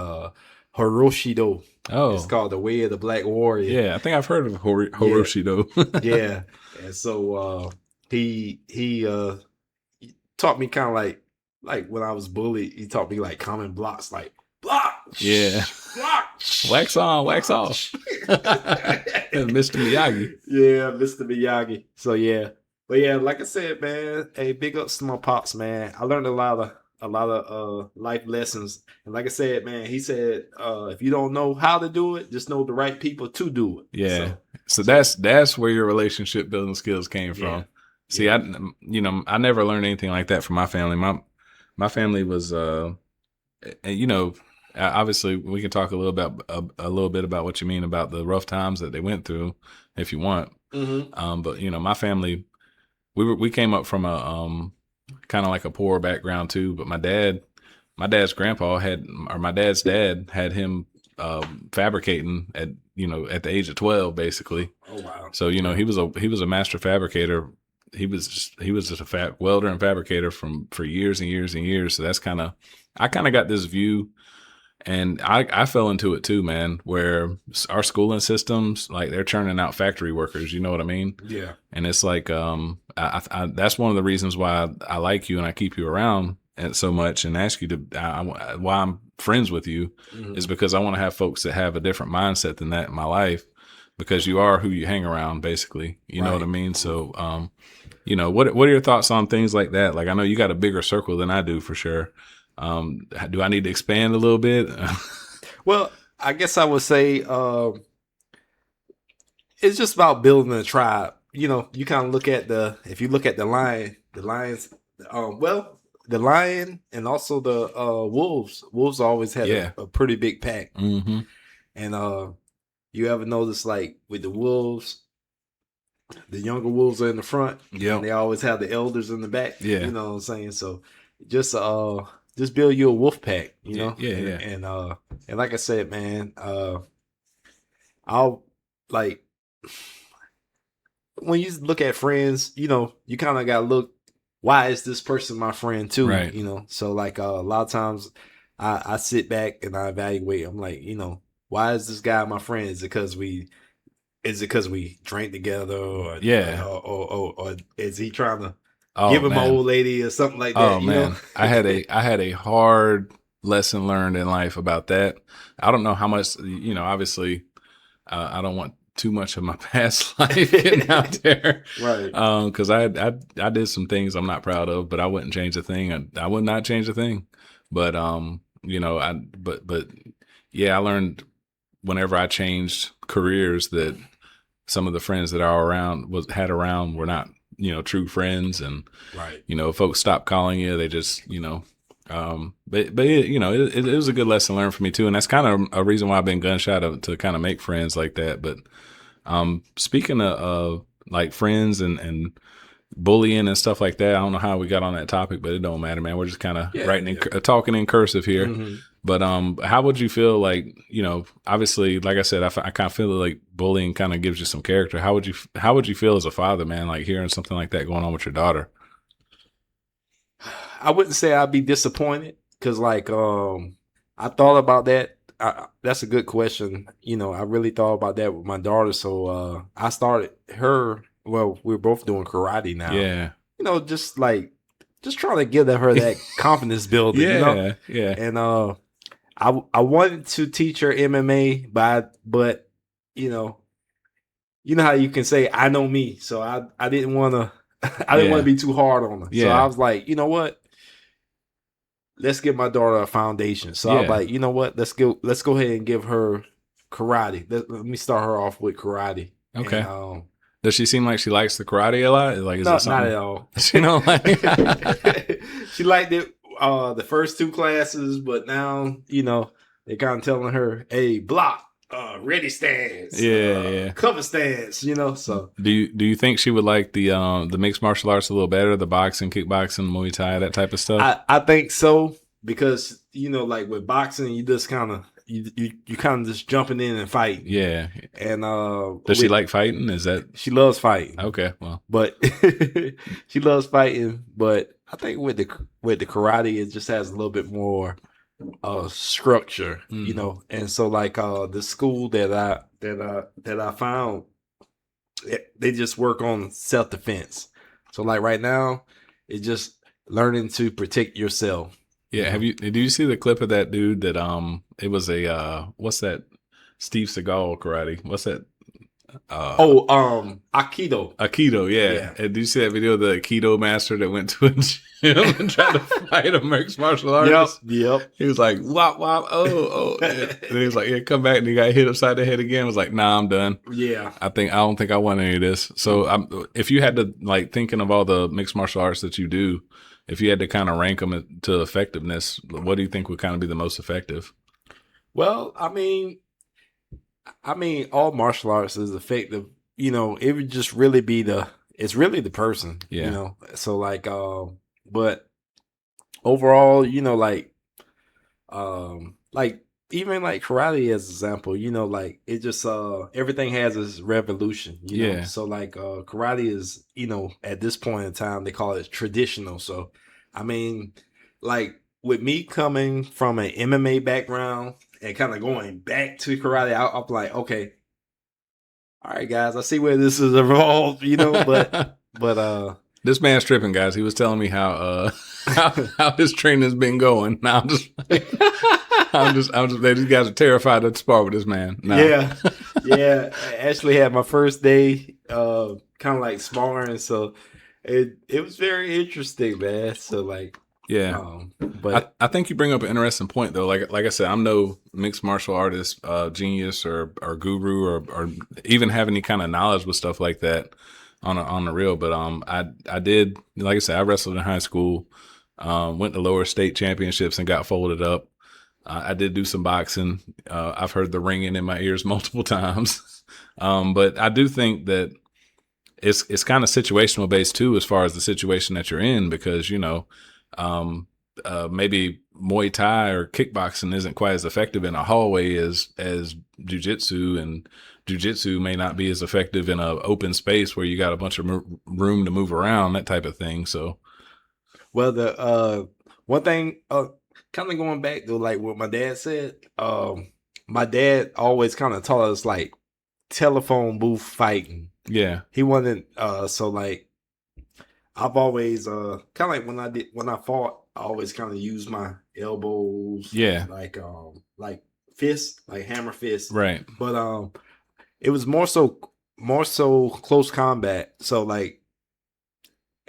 Horoshido. It's Oh, called the Way of the Black Warrior. yeah. I think I've heard of Horoshido. Yeah. And so he taught me kind of like when I was bullied, he taught me like common blocks, like block, Yeah. block, Wax on, wax off. Mr. Miyagi. Yeah, Mr. Miyagi. So yeah, but yeah, like I said, man, hey, big ups to my pops, man. I learned a lot of life lessons, and like I said, man, he said if you don't know how to do it, just know the right people to do it. Yeah. So that's where your relationship building skills came from. Yeah. See, I never learned anything like that from my family. My family was, obviously we can talk a little bit about what you mean about the rough times that they went through, if you want. Mm-hmm. But my family, we came up from a kind of like a poor background too. But my dad's dad had him fabricating at the age of 12, basically. Oh wow. So he was a master fabricator. He was just a welder and fabricator for years and years and years. So I kind of got this view, and I fell into it too, man. Where our schooling systems, like, they're churning out factory workers. You know what I mean? Yeah. And it's like that's one of the reasons why I like you and I keep you around and so much and ask you to why I'm friends with you is because I want to have folks that have a different mindset than that in my life, because you are who you hang around, basically. You know what I mean? So, what are your thoughts on things like that? Like, I know you got a bigger circle than I do for sure. Do I need to expand a little bit? Well, I guess I would say it's just about building a tribe. You kind of look at if you look at the lions, the lion and also the wolves. Wolves always had a pretty big pack. Mm-hmm. And you ever notice, like, with the wolves, the younger wolves are in the front, and they always have the elders in the back. Yeah. You know what I'm saying? So just build you a wolf pack, Yeah. And like I said, man, I'll like when you look at friends, you kind of gotta look, why is this person my friend too? Right. So like a lot of times I sit back and I evaluate. I'm like, why is this guy my friend? Is it because we drank together, or or is he trying to give him my old lady or something like that? Oh man, I had a hard lesson learned in life about that. I don't know how much, obviously, I don't want too much of my past life getting out there, right? Because I did some things I'm not proud of, but I wouldn't change a thing. I would not change a thing. But I learned whenever I changed careers that some of the friends that had around were not, true friends, and right. Folks stop calling you. They just, it was a good lesson learned for me too, and that's kind of a reason why I've been gun shy to kind of make friends like that. But speaking of like friends and bullying and stuff like that, I don't know how we got on that topic, but it don't matter, man. We're just kind of talking in cursive here. Mm-hmm. But how would you feel, like, obviously, like I said, I kind of feel like bullying kind of gives you some character. How would you feel as a father, man, like hearing something like that going on with your daughter? I wouldn't say I'd be disappointed, because like I thought about that. That's a good question. I really thought about that with my daughter. So I started her. Well, we're both doing karate now. Yeah. Just trying to give her that confidence building. Yeah. And I wanted to teach her MMA, but you know how you can say I know me. So I didn't want to I didn't want to be too hard on her. Yeah. So I was like, you know what? Let's give my daughter a foundation. So I was like, you know what? Let's go ahead and give her karate. Let me start her off with karate. Okay. And, does she seem like she likes the karate a lot? Like, is no, that something? not at all. She don't like. She liked it the first two classes, but now they're kind of telling her, "Hey, block." ready stance, Yeah. cover stance, you know. So Do you think she would like the mixed martial arts a little better, the boxing, kickboxing, Muay Thai, that type of stuff? I think so, because you know, like with boxing, you just kind of you kind of just jumping in and fighting. Yeah. And Does she like fighting? Is that she loves fighting? okay? Well, But she loves fighting. But I think with the karate, it just has a little bit more structure, you know. And so like the school that I found, they just work on self defense. So like right now, it's just learning to protect yourself. yeah. Did you see the clip of that dude that it was a what's that Steve Seagal karate? What's that? Aikido. Aikido, yeah. Yeah. And did you see that video of the Aikido master that went to a gym and tried to fight a mixed martial artist? Yep. He was like, wop, wop, oh. And he was like, yeah, come back. And he got hit upside the head again. I was like, nah, I'm done. Yeah. I don't think I want any of this. So if you had to, like, thinking of all the mixed martial arts that you do, if you had to kind of rank them to effectiveness, what do you think would kind of be the most effective? Well, I mean, all martial arts is effective. You know, it would just really be it's really the person. Yeah. You know, so like, but overall, you know, like even like karate as an example, you know, like it just everything has its revolution. You know, Yeah. so like karate is, you know, at this point in time they call it traditional. So, I mean, like with me coming from an MMA background and kind of going back to karate, I'm like, okay, all right, guys, I see where this is evolved, you know, but this man's tripping, guys. He was telling me how how his training's been going. Now I'm just these guys are terrified to spar with this man. Nah. Yeah. I actually had my first day, kind of like sparring, so it was very interesting, man. So like, yeah. But I think you bring up an interesting point though. Like I said, I'm no mixed martial artist, genius or guru or even have any kind of knowledge with stuff like that on the real. But I did, like I said, I wrestled in high school, went to lower state championships and got folded up. I did do some boxing. I've heard the ringing in my ears multiple times. But I do think that it's kind of situational based too, as far as the situation that you're in, because, you know, maybe Muay Thai or kickboxing isn't quite as effective in a hallway as jiu-jitsu, and jiu-jitsu may not be as effective in an open space where you got a bunch of room to move around, that type of thing. So, well, the one thing, kind of going back to like what my dad said, my dad always kind of taught us like telephone booth fighting. yeah, He wasn't so like I've always kind of like when I fought, I always kind of used my elbows, yeah, like fists, like hammer fists, right. But it was more so close combat. So like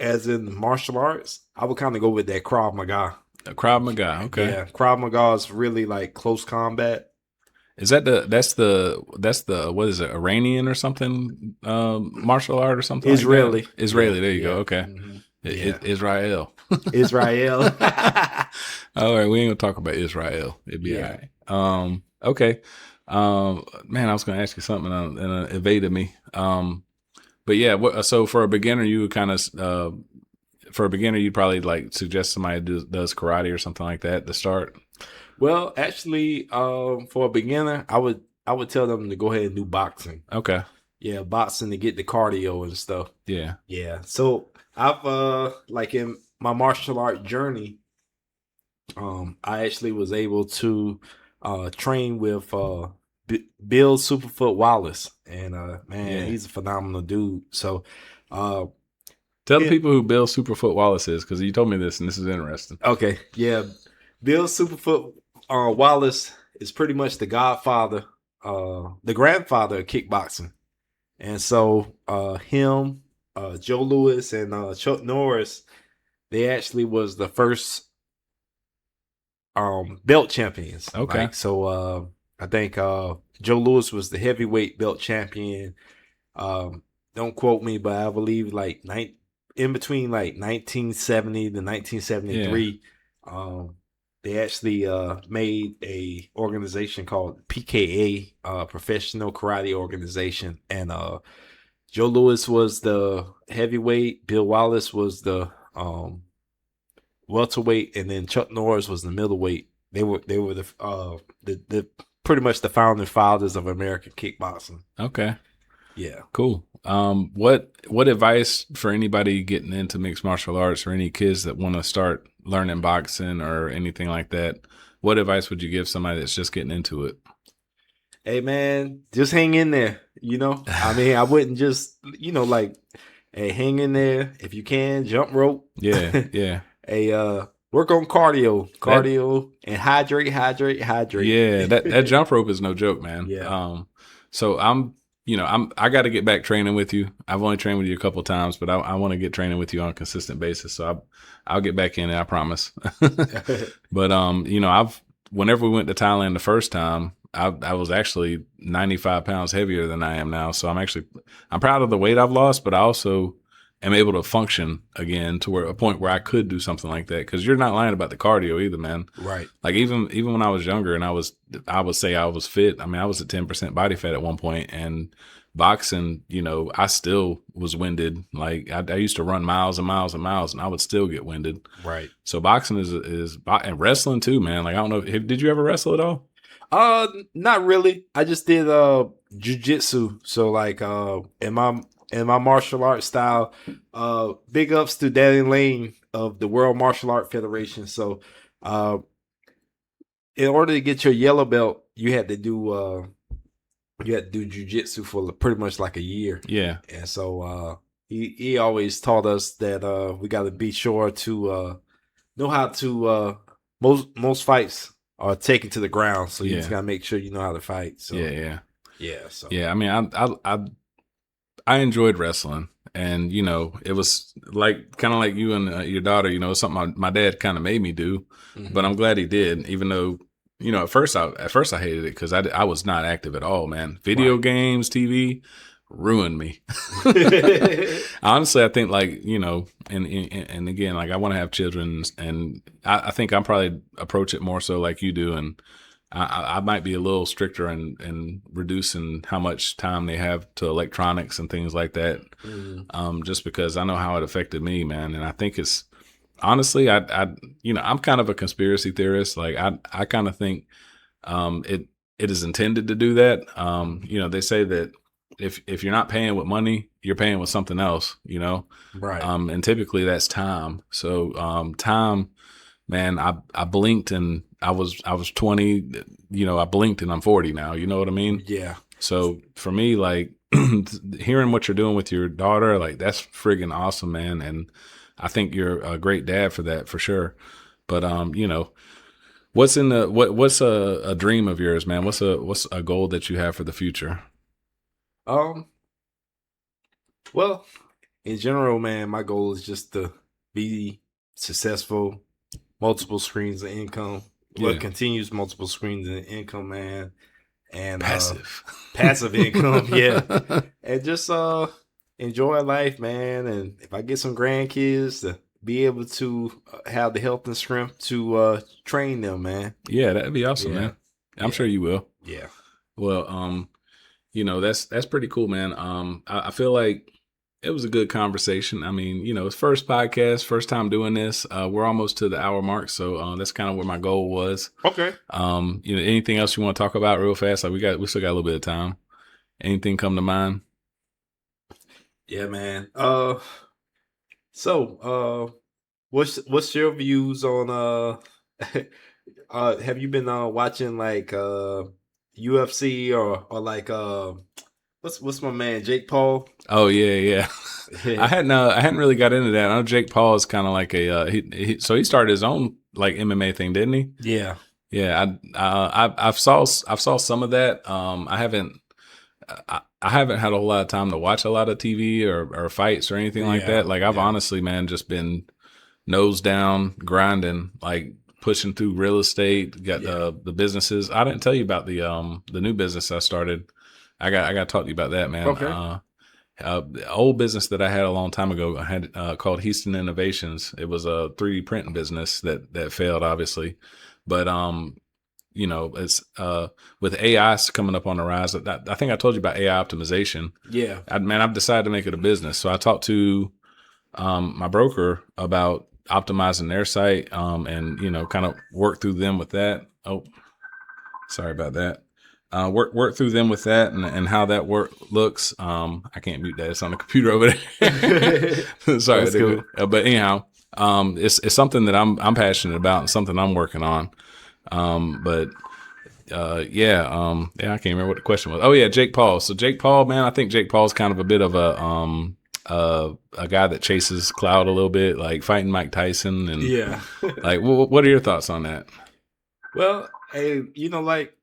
as in martial arts, I would kind of go with that Krav Maga. Krav Maga, okay. Yeah, Krav Maga is really like close combat. Is that that's the what is it, Iranian or something, martial art or something? Israeli. Like that? Israeli, there you Yeah. go. Okay. Mhm. Israel. Israel. All right, we ain't gonna talk about Israel. It'd be Yeah. all right. Okay. Man, I was gonna ask you something and it evaded me. But yeah, so for a beginner, you would kind of for a beginner, you'd probably like suggest somebody does karate or something like that to start. Well, actually, for a beginner, I would tell them to go ahead and do boxing. Okay. Yeah, boxing to get the cardio and stuff. Yeah. Yeah. So I've like in my martial art journey, I actually was able to train with Bill Superfoot Wallace, and man, Yeah. he's a phenomenal dude. So Tell the people who Bill Superfoot Wallace is, because you told me this and this is interesting. okay, yeah, Bill Superfoot Wallace is pretty much the godfather, the grandfather of kickboxing. And so him, Joe Louis, and Chuck Norris, they actually was the first belt champions. Okay. Like, so I think Joe Louis was the heavyweight belt champion. Don't quote me, but I believe like in between like 1970 to 1973. They actually made a organization called PKA, Professional Karate Organization, and Joe Louis was the heavyweight, Bill Wallace was the welterweight, and then Chuck Norris was the middleweight. They were the pretty much the founding fathers of American kickboxing. Okay. Yeah. Cool. What advice for anybody getting into mixed martial arts, or any kids that want to start learning boxing or anything like that? What advice would you give somebody that's just getting into it? Hey man, just hang in there. I mean, I wouldn't just like, hey, hang in there if you can. Jump rope. Yeah, yeah. Hey, work on cardio, and hydrate. Yeah, that jump rope is no joke, man. Yeah. So I got to get back training with you. I've only trained with you a couple of times, but I want to get training with you on a consistent basis. So I'll get back in it, I promise. But whenever we went to Thailand the first time, I was actually 95 pounds heavier than I am now. So I'm proud of the weight I've lost, but I also am able to function again to a point where I could do something like that. Cause you're not lying about the cardio either, man. Right. Like even when I was younger and I would say I was fit. I mean, I was at 10% body fat at one point, and boxing, I still was winded. Like I used to run miles and miles and miles, and I would still get winded. Right. So boxing is and wrestling too, man. Like, I don't know. Did you ever wrestle at all? Not really. I just did jujitsu. So like in my martial arts style, big ups to Danny Lane of the World Martial Art Federation. So in order to get your yellow belt, you had to do jujitsu for pretty much like a year. Yeah. And so he always taught us that we got to be sure to know how to most fights are taken to the ground, so you just gotta make sure you know how to fight. So yeah. So Yeah, I mean, I enjoyed wrestling, and it was like kind of like you and your daughter. Something my dad kind of made me do, but I'm glad he did. Even though at first I hated it because I was not active at all, man. Video games, TV ruined me. Honestly, I think and again, like I want to have children, and I think I probably approach it more so like you do, and I might be a little stricter in reducing how much time they have to electronics and things like that, just because I know how it affected me, man. And I think it's honestly, I'm kind of a conspiracy theorist. Like I kind of think it is intended to do that. They say that if you're not paying with money, you're paying with something else, right. And typically that's time. So time, man, I blinked and I was 20, I blinked and I'm 40 now. You know what I mean? Yeah. So for me, like hearing what you're doing with your daughter, like that's friggin' awesome, man. And I think you're a great dad for that, for sure. But what's a dream of yours, man? What's a goal that you have for the future? Well, in general, man, my goal is just to be successful, multiple streams of income. What continues multiple streams of income, man, and passive income, yeah, and just enjoy life, man. And if I get some grandkids, to be able to have the health and strength to train them, man. Yeah, that'd be awesome, man. I'm sure you will. Yeah. Well, that's pretty cool, man. I feel like it was a good conversation. I mean, it's first podcast, first time doing this. We're almost to the hour mark, so that's kind of what my goal was. Okay. Anything else you want to talk about real fast? Like we still got a little bit of time. Anything come to mind? Yeah, man. So what's your views on have you been watching like UFC or like what's my man Jake Paul? Oh yeah. I hadn't really got into that. I know Jake Paul is kind of like a so he started his own like MMA thing, didn't he? Yeah. Yeah, I've saw some of that. I haven't had a whole lot of time to watch a lot of TV or fights or anything like that. Like I've honestly, man, just been nose down grinding, like pushing through real estate. Got the businesses. I didn't tell you about the new business I started. I got to talk to you about that, man. Okay. The old business that I had a long time ago, I had called Houston Innovations. It was a 3D printing business that failed, obviously. But it's with AI coming up on the rise. I think I told you about AI optimization. Yeah. I've decided to make it a business. So I talked to my broker about optimizing their site, and kind of work through them with that. Oh, sorry about that. Work through them with that and how that work looks. I can't mute that; it's on the computer over there. Sorry, That's cool. But anyhow, it's something that I'm passionate about and something I'm working on. Yeah, I can't remember what the question was. Oh yeah, Jake Paul. So Jake Paul, man, I think Jake Paul's kind of a bit of a guy that chases clout a little bit, like fighting Mike Tyson, and Yeah. like, what are your thoughts on that? Well, hey, like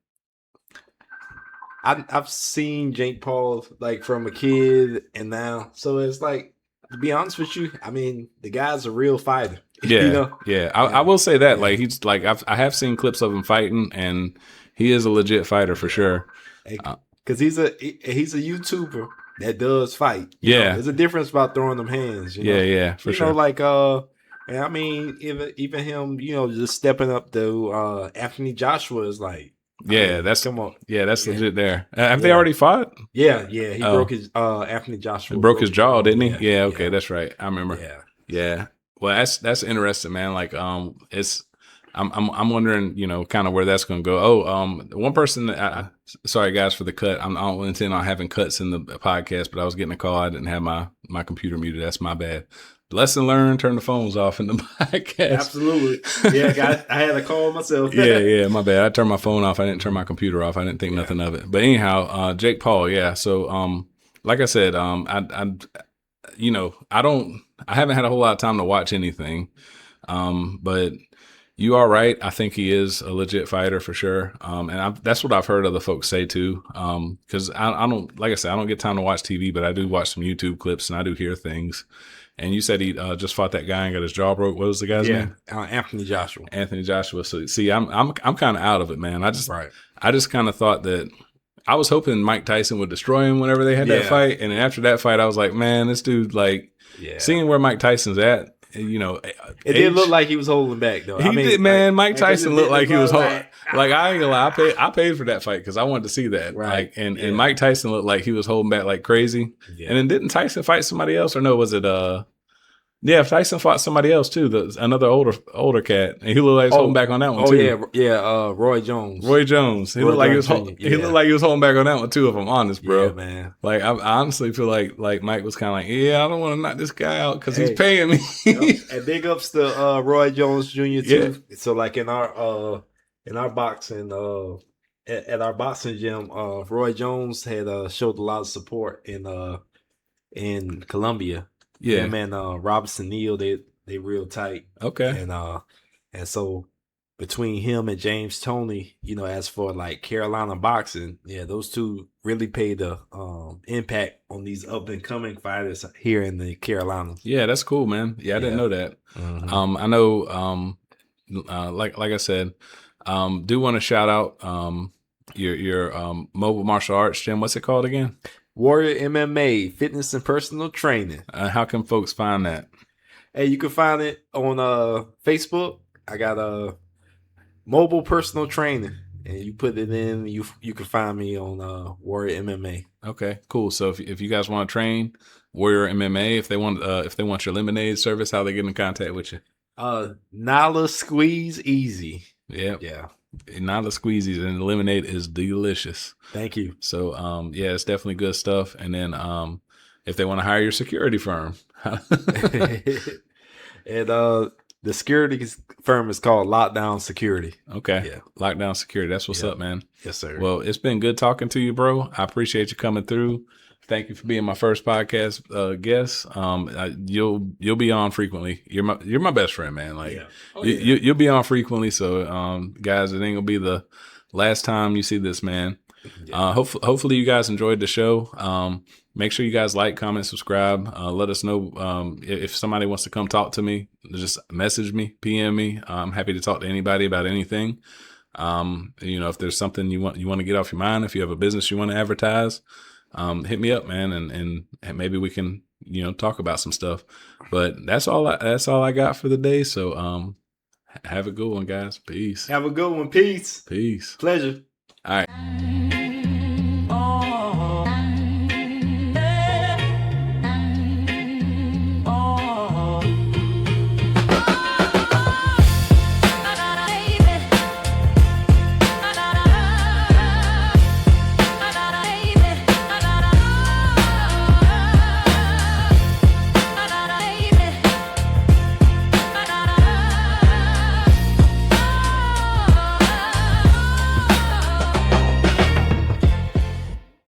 I've seen Jake Paul like from a kid and now, so it's like, to be honest with you, I mean, the guy's a real fighter. Yeah, I will say that, Yeah. like, he's like, I have seen clips of him fighting, and he is a legit fighter for sure. Because he's a YouTuber that does fight. Yeah. There's a difference about throwing them hands. Yeah, for sure. Like and I mean, even him, just stepping up to Anthony Joshua is like, that's come on. Yeah, that's legit there. Have they already fought? Yeah. He broke his Anthony Joshua broke his jaw, didn't he? Yeah, okay, yeah. that's right. I remember. Yeah. Well, that's interesting, man. Like, it's I'm wondering, kind of where that's going to go. Oh, one person that sorry guys for the cut. I don't intend on having cuts in the podcast, but I was getting a call. I didn't have my computer muted. That's my bad. Lesson learned, turn the phones off in the podcast. Absolutely. Yeah, I had a call myself. yeah, my bad. I turned my phone off. I didn't turn my computer off. I didn't think nothing of it. But anyhow, Jake Paul, yeah. So, like I said, I haven't had a whole lot of time to watch anything. But you are right. I think he is a legit fighter for sure. And that's what I've heard other folks say too. Cause I don't, like I said, I don't get time to watch TV, but I do watch some YouTube clips and I do hear things. And you said he just fought that guy and got his jaw broke. What was the guy's name? Anthony Joshua. Anthony Joshua. So see, I'm kind of out of it, man. I just kind of thought that I was hoping Mike Tyson would destroy him whenever they had that fight. And after that fight, I was like, man, this dude, like, seeing where Mike Tyson's at, it didn't look like he was holding back though. He did, man. Mike Tyson looked like he was holding. Like, I ain't gonna lie, I paid for that fight because I wanted to see that. Right. Like, and Mike Tyson looked like he was holding back like crazy. Yeah. And then didn't Tyson fight somebody else, or no? Was it Yeah, Tyson fought somebody else too. Another older cat, and he looked like he was holding back on that one too. Roy Jones. Roy Jones. He looked like he was. He looked like he was holding back on that one too. If I'm honest, bro. Yeah, man. Like, I honestly feel like Mike was kind of like, yeah, I don't want to knock this guy out because he's paying me. And big ups to Roy Jones Jr. too. Yeah. So like in our boxing at our boxing gym, Roy Jones had showed a lot of support in Colombia. Yeah, man. Robinson Neal, they real tight. Okay. And so between him and James Toney, as for like Carolina boxing, those two really paid the impact on these up and coming fighters here in the Carolinas. Yeah, that's cool, man. Yeah, I didn't know that. Mm-hmm. I know. Like I said, do want to shout out your mobile martial arts gym. What's it called again? Warrior MMA Fitness and Personal Training. How can folks find that? Hey, you can find it on Facebook. I got a mobile personal training, and you put it in. You can find me on Warrior MMA. Okay, cool. So if you guys want to train Warrior MMA, if they want your lemonade service, how they get in contact with you? Nylah Squeeze Eazy. Yep. Yeah. Nylah Squeezies, and the lemonade is delicious. Thank you. So, it's definitely good stuff. And then, if they want to hire your security firm, and the security firm is called Lockdown Security. Okay. Yeah. Lockdown Security. That's what's up, man. Yes, sir. Well, it's been good talking to you, bro. I appreciate you coming through. Thank you for being my first podcast guest. You'll be on frequently. You're my best friend, man. Like, you'll be on frequently. So, guys, it ain't gonna be the last time you see this, man. Yeah. Hopefully you guys enjoyed the show. Make sure you guys like, comment, subscribe. Let us know if somebody wants to come talk to me. Just message me, PM me. I'm happy to talk to anybody about anything. If there's something you want to get off your mind, if you have a business you want to advertise, hit me up, man, and maybe we can, talk about some stuff. But that's all I got for the day. So, Have a good one, guys. Peace. Have a good one. Peace. Peace. Pleasure. All right.